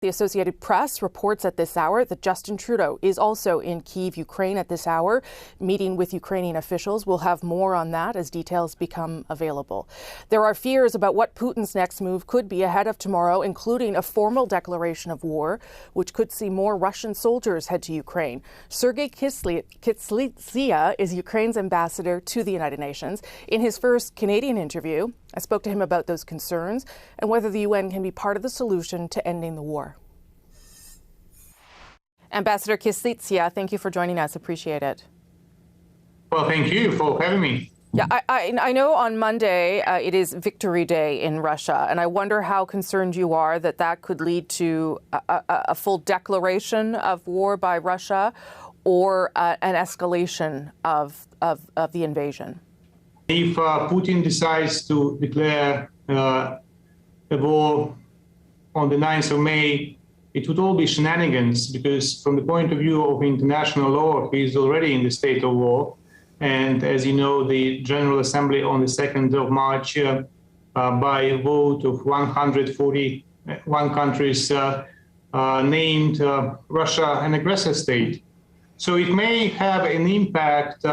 The Associated Press reports at this hour that Justin Trudeau is also in Kyiv, Ukraine at this hour, meeting with Ukrainian officials. We'll have more on that as details become available. There are fears about what Putin's next move could be ahead of tomorrow, including a formal declaration of war, which could see more Russian soldiers head to Ukraine. Sergei Kyslytsya is Ukraine's ambassador to the United Nations. In his first Canadian interview, I spoke to him about those concerns and whether the UN can be part of the solution to ending the war. Ambassador Kyslytsya, thank you for joining us. Appreciate it. Well, thank you for having me. Yeah, I know on Monday it is Victory Day in Russia, and I wonder how concerned you are that that could lead to a full declaration of war by Russia or an escalation of the invasion. If Putin decides to declare a war on the 9th of May, it would all be shenanigans, because from the point of view of international law, he is already in the state of war. And as you know, the General Assembly on the 2nd of March, by a vote of 141 countries, named Russia an aggressor state. So it may have an impact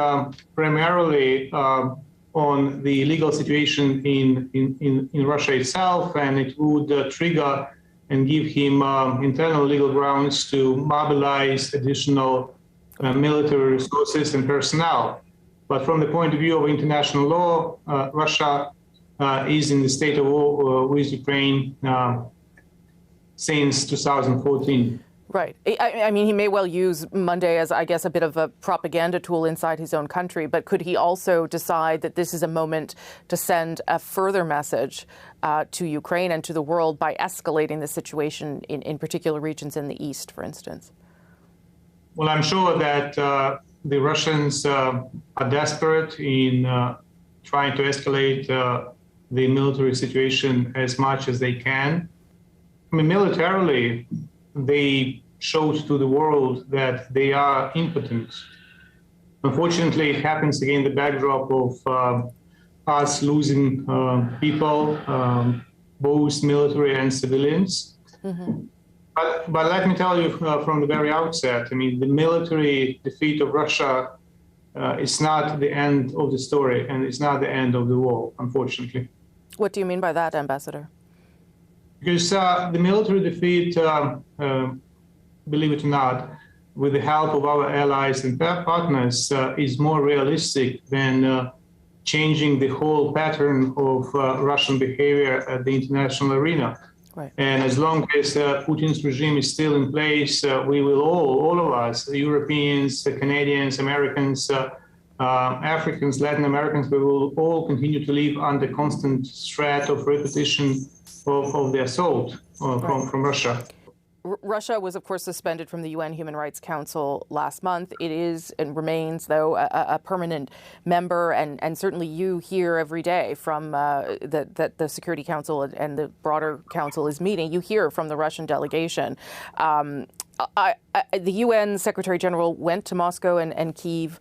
primarily on the legal situation in Russia itself, and it would trigger and give him internal legal grounds to mobilize additional military resources and personnel. But from the point of view of international law, Russia is in the state of war with Ukraine since 2014. Right. I mean, he may well use Monday as, I guess, a bit of a propaganda tool inside his own country, but could he also decide that this is a moment to send a further message to Ukraine and to the world by escalating the situation in particular regions in the east, for instance? Well, I'm sure that the Russians are desperate in trying to escalate the military situation as much as they can. I mean, militarily, they showed to the world that they are impotent. Unfortunately, it happens again the backdrop of us losing people, both military and civilians. Mm-hmm. But let me tell you from the very outset, I mean, the military defeat of Russia is not the end of the story, and it's not the end of the war, unfortunately. What do you mean by that, Ambassador? Because the military defeat, believe it or not, with the help of our allies and partners, is more realistic than changing the whole pattern of Russian behavior at the international arena. Right. And as long as Putin's regime is still in place, we will all of us, the Europeans, the Canadians, Americans, Africans, Latin Americans, we will all continue to live under constant threat of repetition of the assault from Russia. Russia was, of course, suspended from the UN Human Rights Council last month. It is and remains, though, a permanent member, and certainly you hear every day from that the Security Council and the broader council is meeting. You hear from the Russian delegation. The UN Secretary General went to Moscow and Kyiv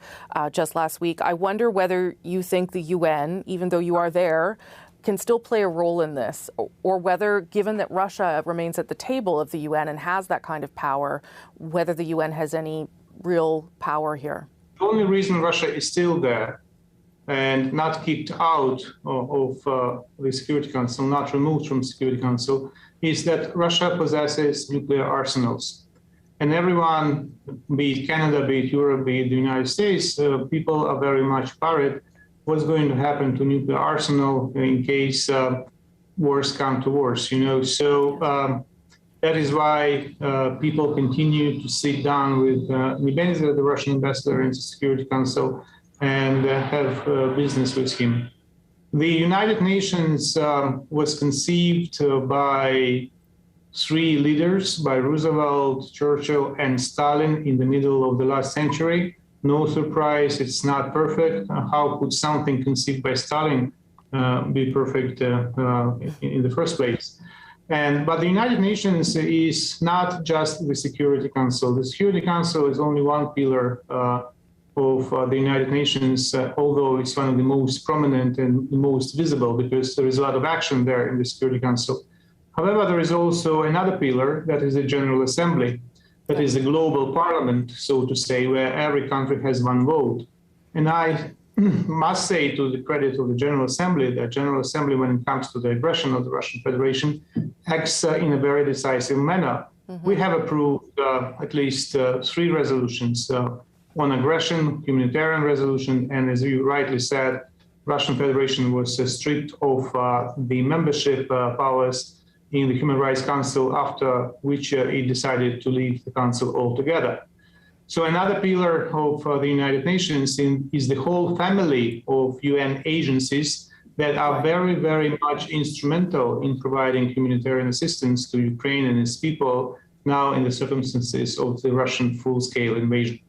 just last week. I wonder whether you think the UN, even though you are there, can still play a role in this, or whether, given that Russia remains at the table of the UN and has that kind of power, whether the UN has any real power here. The only reason Russia is still there and not kicked out of the Security Council, not removed from Security Council, is that Russia possesses nuclear arsenals. And everyone, be it Canada, be it Europe, be it the United States, people are very much worried what's going to happen to nuclear arsenal in case wars come to worse, you know. So that is why people continue to sit down with Nebenzia, the Russian ambassador in the Security Council, and have business with him. The United Nations was conceived by three leaders, by Roosevelt, Churchill, and Stalin in the middle of the last century. No surprise, it's not perfect. How could something conceived by Stalin be perfect in the first place? But the United Nations is not just the Security Council. The Security Council is only one pillar of the United Nations, although it's one of the most prominent and the most visible, because there is a lot of action there in the Security Council. However, there is also another pillar, that is the General Assembly, that is a global parliament, so to say, where every country has one vote. And I must say, to the credit of the General Assembly, that General Assembly, when it comes to the aggression of the Russian Federation, acts in a very decisive manner. We have approved at least 3 resolutions on aggression, humanitarian resolution, and as you rightly said, Russian Federation was stripped of the membership powers in the Human Rights Council, after which it decided to leave the council altogether. So another pillar of the United Nations is the whole family of UN agencies that are very, very much instrumental in providing humanitarian assistance to Ukraine and its people now in the circumstances of the Russian full-scale invasion.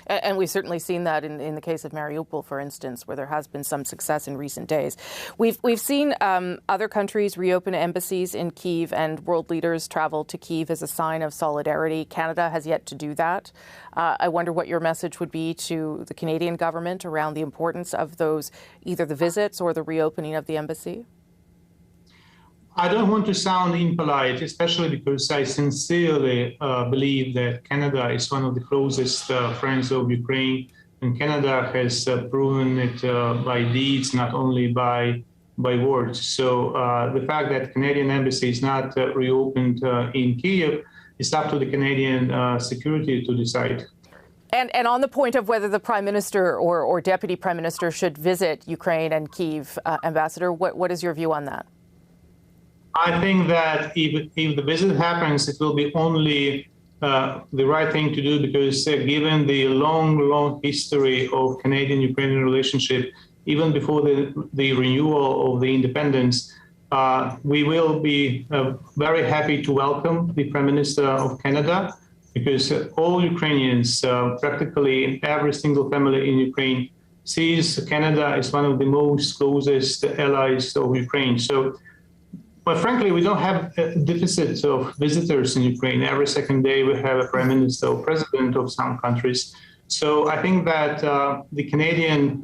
And we've certainly seen that in the case of Mariupol, for instance, where there has been some success in recent days. We've seen other countries reopen embassies in Kyiv, and world leaders travel to Kyiv as a sign of solidarity. Canada has yet to do that. I wonder what your message would be to the Canadian government around the importance of those, either the visits or the reopening of the embassy. I don't want to sound impolite, especially because I sincerely believe that Canada is one of the closest friends of Ukraine, and Canada has proven it by deeds, not only by words. So the fact that Canadian embassy is not reopened in Kyiv is up to the Canadian security to decide. And on the point of whether the Prime Minister or Deputy Prime Minister should visit Ukraine and Kyiv, Ambassador, what is your view on that? I think that if the visit happens, it will be only the right thing to do, because given the long history of Canadian-Ukrainian relationship, even before the renewal of the independence, we will be very happy to welcome the Prime Minister of Canada, because all Ukrainians, practically every single family in Ukraine, sees Canada as one of the most closest allies of Ukraine. So. But frankly, we don't have a deficit of visitors in Ukraine. Every second day we have a prime minister or president of some countries. So I think that the Canadian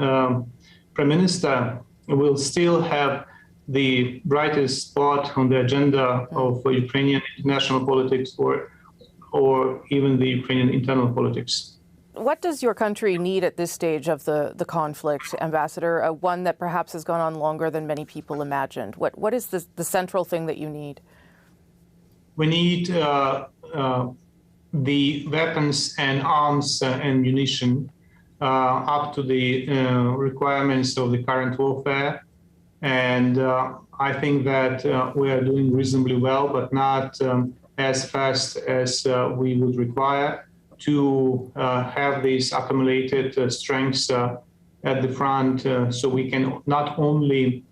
prime minister will still have the brightest spot on the agenda of Ukrainian international politics or even the Ukrainian internal politics. What does your country need at this stage of the conflict, Ambassador? One that perhaps has gone on longer than many people imagined. What is the central thing that you need? We need the weapons and arms and munition up to the requirements of the current warfare. And I think that we are doing reasonably well, but not as fast as we would require to have these accumulated strengths at the front, so we can not only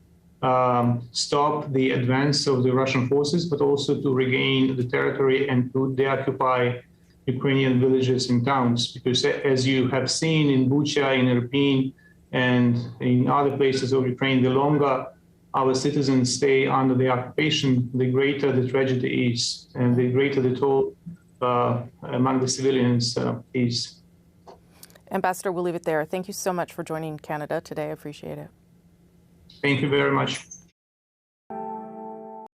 stop the advance of the Russian forces, but also to regain the territory and to deoccupy Ukrainian villages and towns. Because as you have seen in Bucha, in Irpin, and in other places of Ukraine, the longer our citizens stay under the occupation, the greater the tragedy is, and the greater the toll among the civilians is. Ambassador, we'll leave it there. Thank you so much for joining Canada today. I appreciate it. Thank you very much.